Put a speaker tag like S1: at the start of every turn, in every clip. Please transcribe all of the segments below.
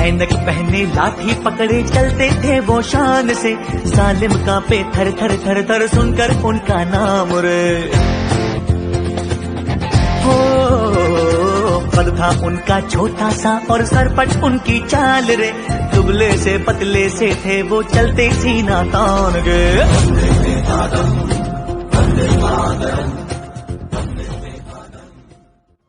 S1: ऐनक पहने लाठी पकड़े चलते थे वो शान से, जालिम कांपे थर थर थर थर सुनकर उनका नाम रे। हो कद था उनका छोटा सा और सरपट उनकी चाल रे, दुबले से पतले से थे वो चलते सीना तान गे।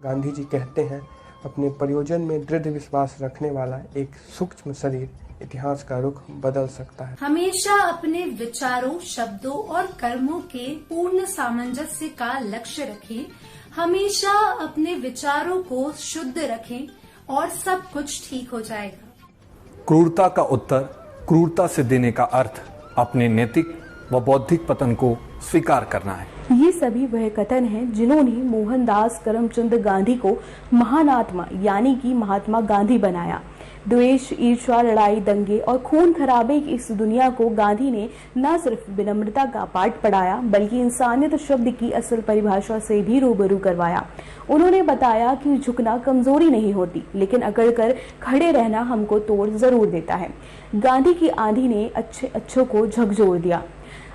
S2: गांधी जी कहते हैं, अपने प्रयोजन में दृढ़ विश्वास रखने वाला एक सूक्ष्म शरीर इतिहास का रुख बदल सकता है।
S3: हमेशा अपने विचारों, शब्दों और कर्मों के पूर्ण सामंजस्य का लक्ष्य रखें। हमेशा अपने विचारों को शुद्ध रखें और सब कुछ ठीक हो जाएगा।
S4: क्रूरता का उत्तर क्रूरता से देने का अर्थ अपने नैतिक व बौद्धिक पतन को स्वीकार करना है।
S5: ये सभी वह कथन हैं जिन्होंने मोहनदास करमचंद गांधी को महान आत्मा यानी कि महात्मा गांधी बनाया। द्वेष, ईर्ष्या, लड़ाई, दंगे और खून खराबे की इस दुनिया को गांधी ने न सिर्फ विनम्रता का पाठ पढ़ाया बल्कि इंसानियत शब्द की असल परिभाषा से भी रूबरू करवाया। उन्होंने बताया कि झुकना कमजोरी नहीं होती, लेकिन अकड़ कर खड़े रहना हमको तोड़ जरूर देता है। गांधी की आंधी ने अच्छे अच्छों को झकझोर दिया।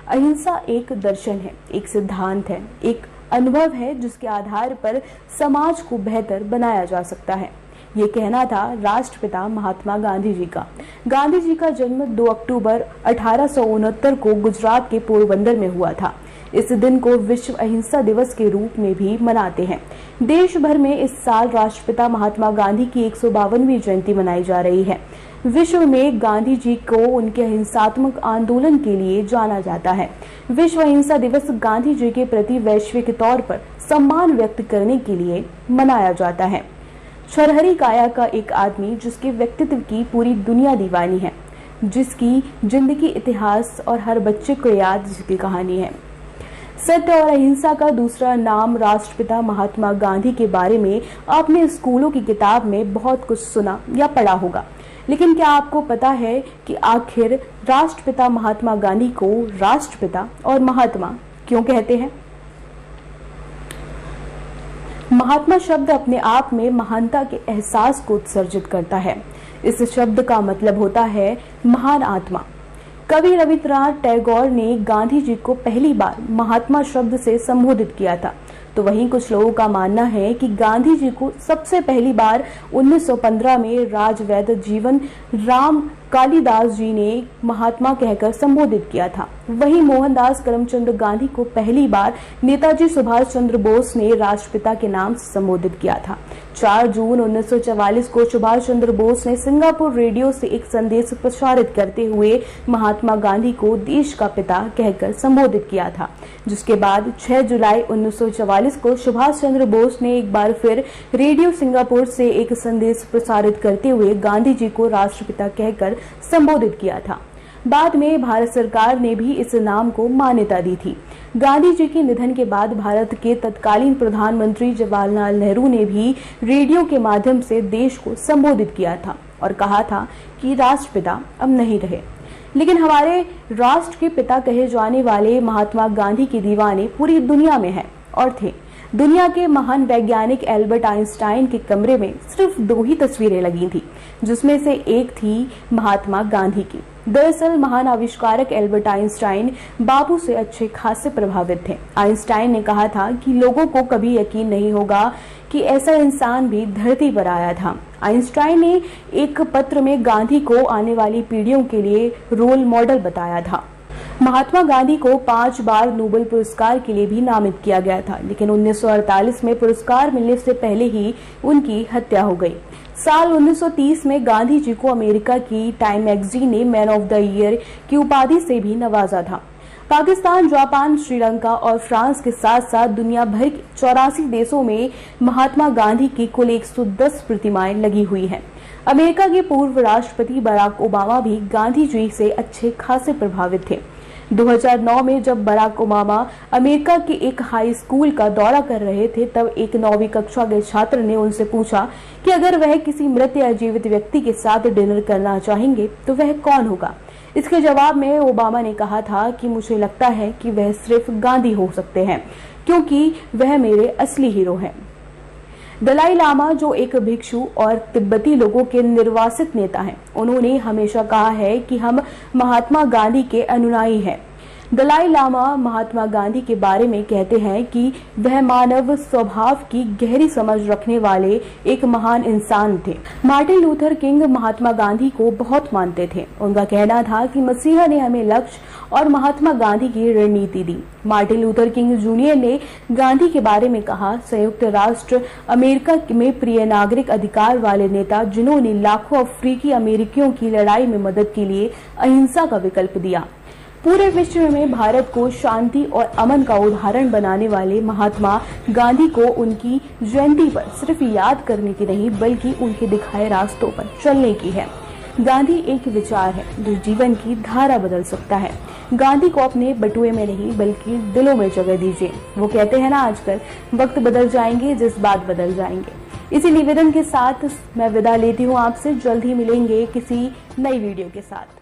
S5: अहिंसा एक दर्शन है, एक सिद्धांत है, एक अनुभव है जिसके आधार पर समाज को बेहतर बनाया जा सकता है। ये कहना था राष्ट्रपिता महात्मा गांधी जी का। गांधी जी का जन्म 2 अक्टूबर 1869 को गुजरात के पोरबंदर में हुआ था। इस दिन को विश्व अहिंसा दिवस के रूप में भी मनाते हैं। देश भर में इस साल राष्ट्रपिता महात्मा गांधी की 152वीं जयंती मनाई जा रही है। विश्व में गांधी जी को उनके अहिंसात्मक आंदोलन के लिए जाना जाता है। विश्व अहिंसा दिवस गांधी जी के प्रति वैश्विक तौर पर सम्मान व्यक्त करने के लिए मनाया जाता है। छरहरी काया का एक आदमी जिसके व्यक्तित्व की पूरी दुनिया दीवानी है, जिसकी जिंदगी इतिहास और हर बच्चे को याद जिसकी कहानी है। सत्य और अहिंसा का दूसरा नाम राष्ट्रपिता महात्मा गांधी के बारे में आपने स्कूलों की किताब में बहुत कुछ सुना या पढ़ा होगा, लेकिन क्या आपको पता है कि आखिर राष्ट्रपिता महात्मा गांधी को राष्ट्रपिता और महात्मा क्यों कहते हैं? महात्मा शब्द अपने आप में महानता के एहसास को उत्सर्जित करता है। इस शब्द का मतलब होता है महान आत्मा। कवि रविन्द्रनाथ टैगोर ने गांधी जी को पहली बार महात्मा शब्द से संबोधित किया था, तो वहीं कुछ लोगों का मानना है कि गांधी जी को सबसे पहली बार 1915 में राजवैद्य जीवन राम कालिदास जी ने महात्मा कहकर संबोधित किया था। वहीं मोहनदास करमचंद गांधी को पहली बार नेताजी सुभाष चंद्र बोस ने राष्ट्रपिता के नाम से संबोधित किया था। 4 जून 1944 को सुभाष चंद्र बोस ने सिंगापुर रेडियो से एक संदेश प्रसारित करते हुए महात्मा गांधी को देश का पिता कहकर संबोधित किया था, जिसके बाद 6 जुलाई 1944 को सुभाष चंद्र बोस ने एक बार फिर रेडियो सिंगापुर से एक संदेश प्रसारित करते हुए गांधी जी को राष्ट्रपिता कहकर संबोधित किया था। बाद में भारत सरकार ने भी इस नाम को मान्यता दी थी। गांधी जी के निधन के बाद भारत के तत्कालीन प्रधानमंत्री जवाहरलाल नेहरू ने भी रेडियो के माध्यम से देश को संबोधित किया था और कहा था कि राष्ट्रपिता अब नहीं रहे, लेकिन हमारे राष्ट्र के पिता कहे जाने वाले महात्मा गांधी के दीवाने पूरी दुनिया में हैं और थे। दुनिया के महान वैज्ञानिक एल्बर्ट आइंस्टाइन के कमरे में सिर्फ 2 ही तस्वीरें लगी थी, जिसमें से एक थी महात्मा गांधी की। दरअसल महान आविष्कारक एल्बर्ट आइंस्टाइन बाबू से अच्छे खासे प्रभावित थे। आइंस्टाइन ने कहा था कि लोगों को कभी यकीन नहीं होगा कि ऐसा इंसान भी धरती पर आया था। आइंस्टाइन ने एक पत्र में गांधी को आने वाली पीढ़ियों के लिए रोल मॉडल बताया था। महात्मा गांधी को 5 बार नोबेल पुरस्कार के लिए भी नामित किया गया था, लेकिन 1948 में पुरस्कार मिलने से पहले ही उनकी हत्या हो गई। साल 1930 में गांधी जी को अमेरिका की टाइम मैगजीन ने मैन ऑफ द ईयर की उपाधि से भी नवाजा था। पाकिस्तान, जापान, श्रीलंका और फ्रांस के साथ साथ दुनिया भर के 84 देशों में महात्मा गांधी की कुल 110 प्रतिमाएं लगी हुई हैं। अमेरिका के पूर्व राष्ट्रपति बराक ओबामा भी गांधी जी से अच्छे खासे प्रभावित थे। 2009 में जब बराक ओबामा अमेरिका के एक हाई स्कूल का दौरा कर रहे थे, तब एक 9वीं कक्षा के छात्र ने उनसे पूछा कि अगर वह किसी मृत या जीवित व्यक्ति के साथ डिनर करना चाहेंगे तो वह कौन होगा। इसके जवाब में ओबामा ने कहा था कि मुझे लगता है कि वह सिर्फ गांधी हो सकते हैं, क्योंकि वह मेरे असली हीरो हैं। दलाई लामा जो एक भिक्षु और तिब्बती लोगों के निर्वासित नेता हैं, उन्होंने हमेशा कहा है कि हम महात्मा गांधी के अनुयायी हैं। दलाई लामा महात्मा गांधी के बारे में कहते हैं कि वह मानव स्वभाव की गहरी समझ रखने वाले एक महान इंसान थे। Martin Luther king Mahatma Gandhi को बहुत मानते थे। उनका कहना था कि मसीहा ने हमें लक्ष्य और महात्मा गांधी की रणनीति दी। मार्टिन लूथर किंग जूनियर ने गांधी के बारे में कहा, संयुक्त राष्ट्र अमेरिका में प्रिय नागरिक अधिकार वाले नेता जिन्होंने लाखों अफ्रीकी अमेरिकियों की लड़ाई में मदद के लिए अहिंसा का विकल्प दिया। पूरे विश्व में भारत को शांति और अमन का उदाहरण बनाने वाले महात्मा गांधी को उनकी जयंती पर सिर्फ याद करने की नहीं, बल्कि उनके दिखाए रास्तों पर चलने की है। गांधी एक विचार है जो जीवन की धारा बदल सकता है। गांधी को अपने बटुए में नहीं बल्कि दिलों में जगह दीजिए। वो कहते हैं ना, आजकल वक्त बदल जाएंगे, जज्बात बदल जाएंगे। इसी निवेदन के साथ मैं विदा लेती हूँ आपसे। जल्द ही मिलेंगे किसी नई वीडियो के साथ।